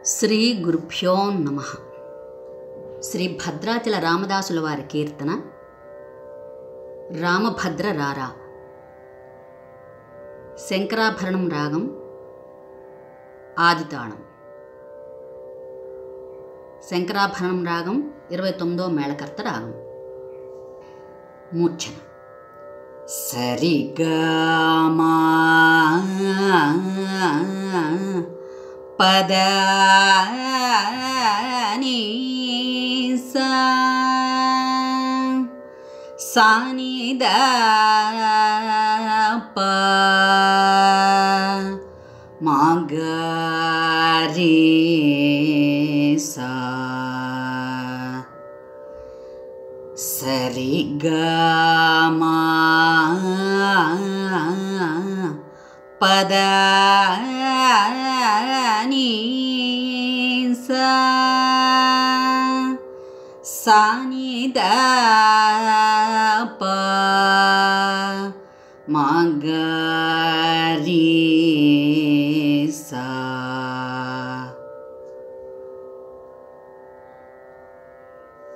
శ్రీ గురుభ్యో నమః. శ్రీ భద్రాచల రామదాసుల వారి కీర్తన రామభద్ర రారా. శంకరాభరణం రాగం ఆదితాళం. శంకరాభరణం రాగం 29వ మేళకర్త రాగం. మూర్ఛన సరిగమా పద ని సా సాని ద ప మా గ రి సా సరి గ మా పద ని సా సాని ద ప మా గ రి సా.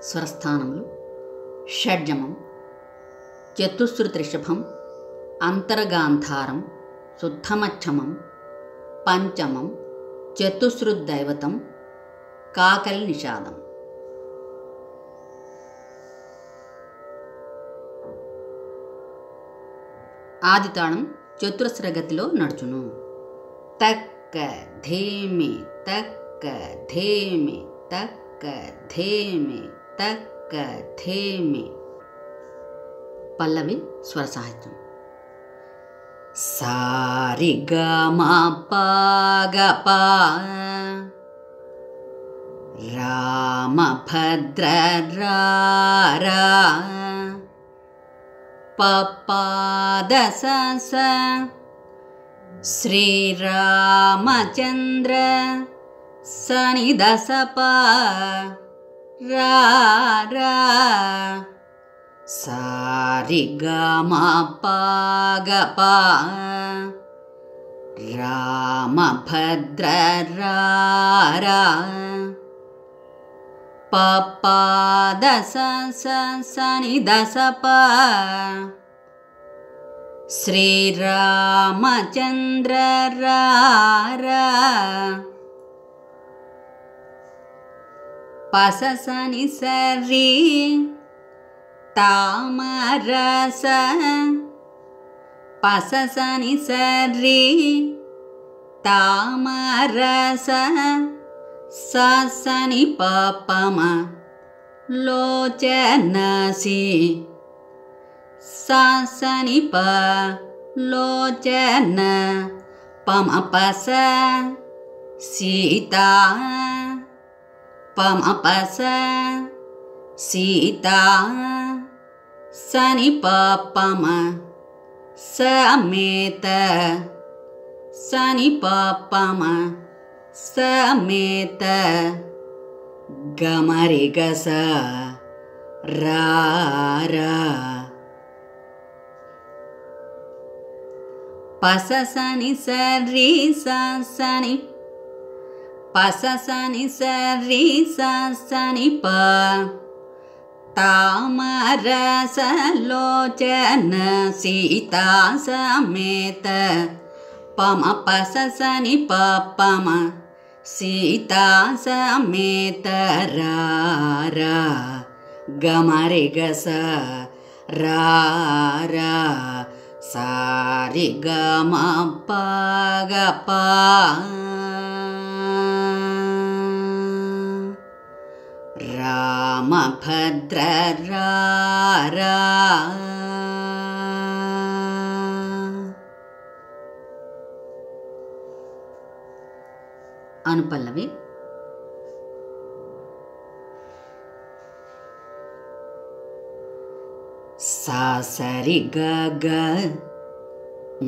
స్వరస్థానములు షడ్జమం, చతుశ్రుతి రిషభం, అంతర్గాంధారం, శుద్ధమచ్చమం, పంచమం, చతుశ్రుద్దైవతం, కాకలి నిషాదం. ఆదితాళం చతురస్రగతిలో నడుచును. తక్క ధేమి తక్క ధేమి తక్క ధేమి తక్క ధేమి. పల్లవి స్వర సాహిత్యం. సారి గ మా ప గ ప రామభద్ర రా రా ప ప ద స స శ్రీరామచంద్ర స ని ద స ప రా రా సారి గ మా ప గ ప రామభద్ర రా రా ప ప ద స స స ని ద స ప శ్రీరామచంద్ర రా రా ప స స ని స రి తామరస ప స స ని స రి తామరస స స ని ప ప మ లోచనసి స స ని ప లోచన ప మ ప స సీతా ప మ ప స సీతా స ని ప ప మ సమేత స ని ప ప మ సమేత గమరి గ స రా రా ప స స ని స రి స స ని ప స స ని స రి స స ని ప తామరస లోచన సీతా సమేత ప మ ప స స ని ప ప మ సీతా సమేత రా రా గమరి గ స రా రా సారి గ మ ప గ ప రామభద్ర రా రా. అనుపల్లవి. సా సరి గ గ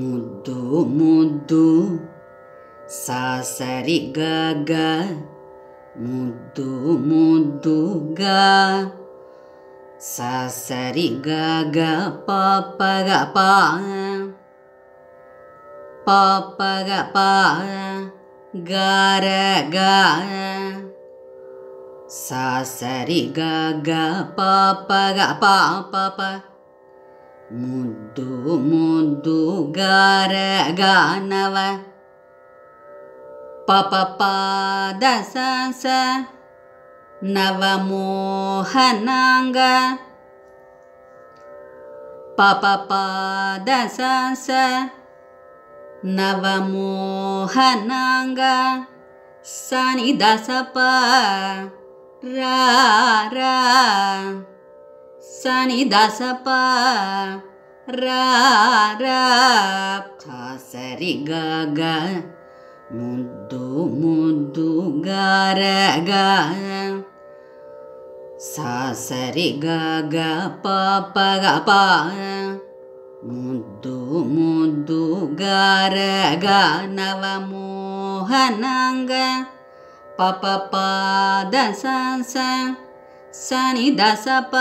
ముద్దు ముద్దు సా సరి గ గ ముద్దు ముద్దు గ స సరి గ గ ప ప గ ప ప ప గ ప ಗಾರ ಗ ಸಾ ಸರಿ ಗ ಗ ಪಾಪ ಗ ಪಾಪ ಪ ಮುದ್ದು ಮುದ್ದು ಗಾರ ಗಾನವ ಪಪ ಪಾದ ಸ ಸ ನವಮೋಹನಾಂಗ ಪಪ ಪಾದ ಸ ಸ ನವಮೋಹನಾಂಗ ಸನಿ ದಸ ಪ ರಾ ರಾ ಸನಿ ದಸ ಪ ರಾ ರಾ ಸರಿ ಗ ಗ ಮುದ್ದು ಮುದ್ದು ಗಾರ ಗ ಸಾ ಸರಿ ಗ ಗ ಪಾಪ ಗ ಪಾ ಮುದ್ದು ಮುದ್ದು ಗಾರ ಗ ನವಮೋಹನಾಂಗ ಪಪ ಪಾದ ಸ ಸ ಸನಿ ದಸ ಪ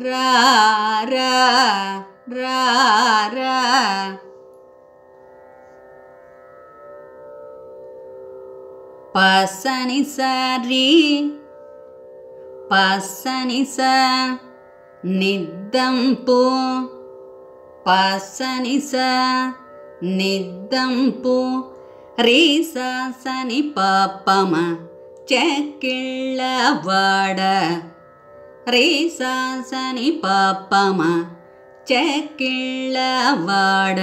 ರಾ ರಾ ರಾ ರಾ ಪಸನಿ ಸರಿ ಪಸನಿ ಸ ನಿದ್ದಂಪು ಪಸನಿ ಸ ನಿದ್ದಂಪು ರೀ ಸ ಸನಿ ಪಮ ಚೆಕ್ಕಿಳ್ಳವಾಡ ರೀ ಸ ಸನಿ ಪಮ ಚೆಕ್ಕಿಳ್ಳವಾಡ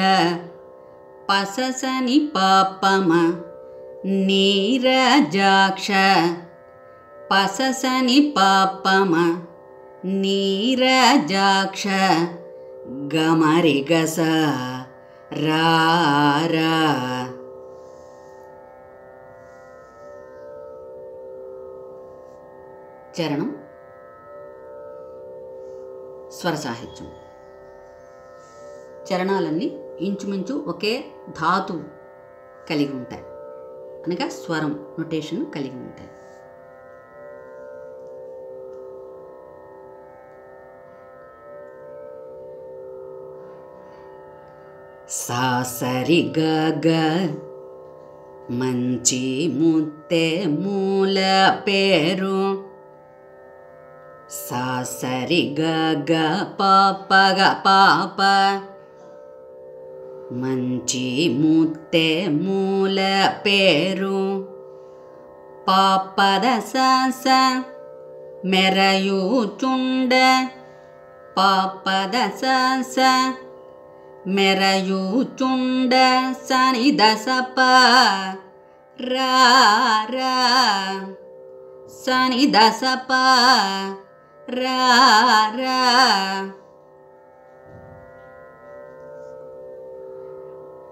ಪಸ ಸನಿ ಪಮ ನೀರಜಾಕ್ಷ ಪಸ ಸನಿ ಪಮ ನೀರಜಾಕ್ಷ ಗಮರಿ ಗಸ ರಾ ರಾ చరణం స్వర సాహిత్యం. చరణాలన్నీ ఇంచుమించు ఒకే ధాతు కలిగి ఉంటాయి, అనగా స్వరం నొటేషన్ కలిగి ఉంటాయి. సా సరి గ గ మంచి ముత్తె మూల పేరు సా సరి గ గ పాప గ పాప మంచి ముత్తె మూల పేరు పాపద స స మెరయూచుండ పాపద స స మెరయూచుండ సని దస ప రా రా సని దస ప రా రా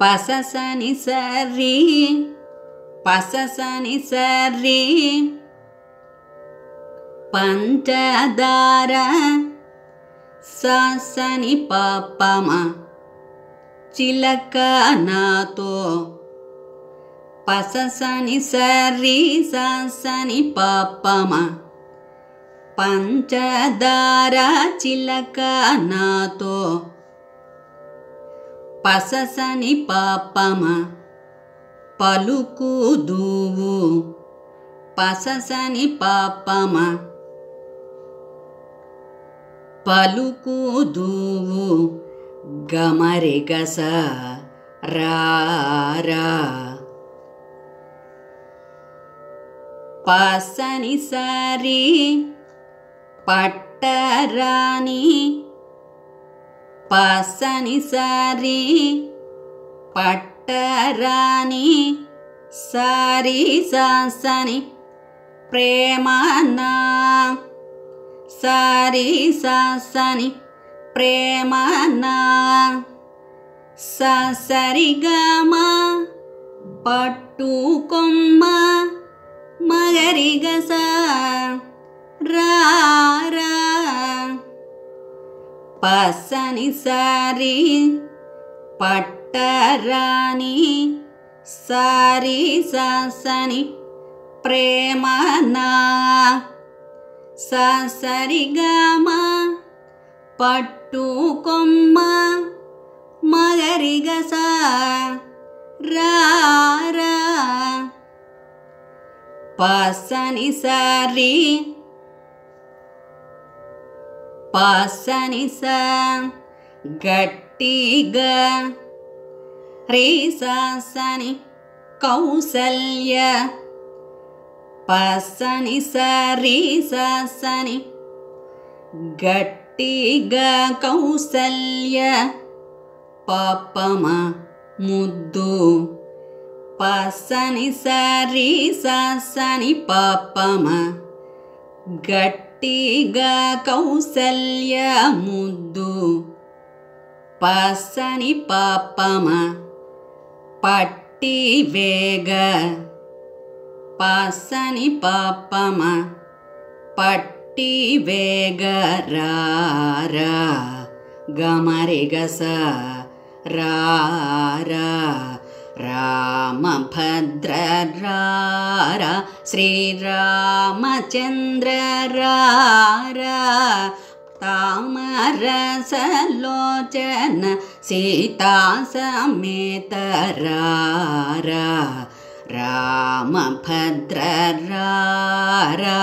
పస సని సరి పస సని సరి పంచదార స సని పమ చిలక నాతో పస సని సరి స సని పమ పంచదార చిలక నాతో పస సని పమ పలుకుదువు పస సని పమ పలుకుదువు గమరి గస రా రా పసని సరి పట్టరాని పసని సరి పట్టరాని సరి సని ప్రేమనా సరి సని ప్రేమనా సరి గమ పట్టుకొమ్మ మగరి గస రా రా పసని సరి పట్టరాని సరి సని ప్రేమనా సరి గమ పట్టుకొమ్మ మగరి గస రా రా పసని సరి పసని స గట్టిగా రే సని కౌసల్య పసని సరి సని గట్టిగా కౌసల్య పాపమ ముద్దు పసని సరి సని పాపమ గట్టిగా కౌసల్య ముద్దు పసని పాపమ పట్టి వేగ పసని పాపమ పట్టి వేగ రా గమరిగస రా రామభద్ర రా శ్రీరామచంద్ర రా తామరసలోచన సీతా సమేత రా రామభద్ర రా